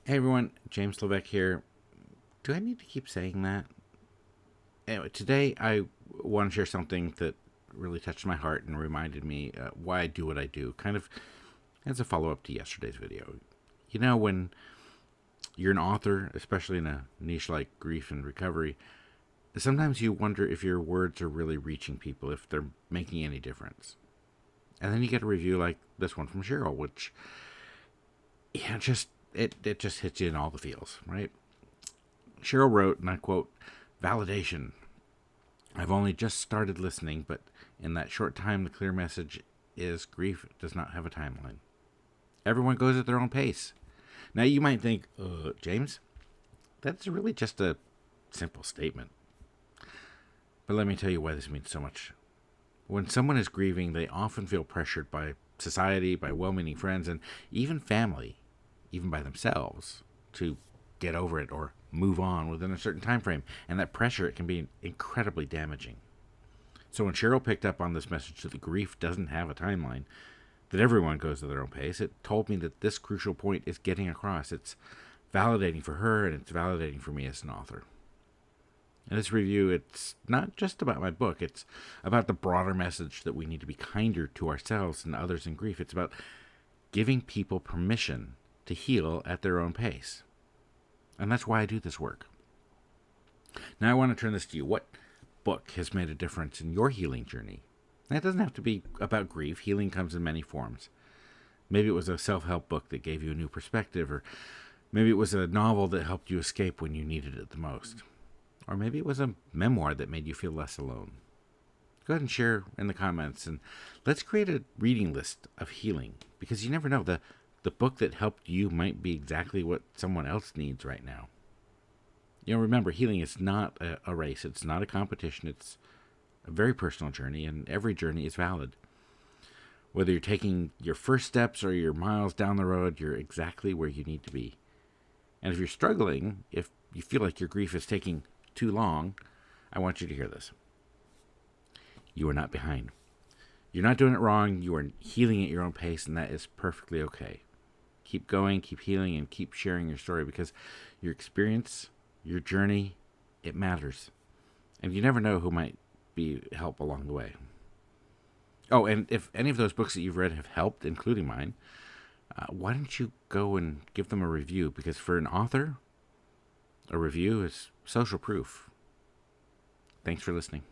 Hey everyone, James LaVeck here. Do I need to keep saying that? Anyway, today I want to share something that really touched my heart and reminded me why I do what I do, kind of as a follow up to yesterday's video. You know, when you're an author, especially in a niche like grief and recovery, sometimes you wonder if your words are really reaching people, if they're making any difference. And then you get a review like this one from Cheryl, which, it just hits you in all the feels, right? Cheryl wrote, and I quote, "Validation. I've only just started listening, but in that short time, the clear message is grief does not have a timeline. Everyone goes at their own pace." Now, you might think, James, that's really just a simple statement. But let me tell you why this means so much. When someone is grieving, they often feel pressured by society, by well-meaning friends, and even family, even by themselves, to get over it or move on within a certain time frame. And that pressure, it can be incredibly damaging. So when Cheryl picked up on this message that the grief doesn't have a timeline, that everyone goes at their own pace, it told me that this crucial point is getting across. It's validating for her, and it's validating for me as an author. In this review, it's not just about my book. It's about the broader message that we need to be kinder to ourselves and others in grief. It's about giving people permission to heal at their own pace. And that's why I do this work. Now I want to turn this to you. What book has made a difference in your healing journey? Now, it doesn't have to be about grief. Healing comes in many forms. Maybe it was a self-help book that gave you a new perspective, or maybe it was a novel that helped you escape when you needed it the most. Or maybe it was a memoir that made you feel less alone. Go ahead and share in the comments, and let's create a reading list of healing, because you never know, the book that helped you might be exactly what someone else needs right now. You know, remember, healing is not a race. It's not a competition. It's a very personal journey, and every journey is valid. Whether you're taking your first steps or you're miles down the road, you're exactly where you need to be. And if you're struggling, if you feel like your grief is taking too long, I want you to hear this. You are not behind. You're not doing it wrong. You are healing at your own pace, and that is perfectly okay. Keep going, keep healing, and keep sharing your story, because your experience, your journey, it matters. And you never know who might be help along the way. Oh, and if any of those books that you've read have helped, including mine, why don't you go and give them a review? Because for an author, a review is social proof. Thanks for listening.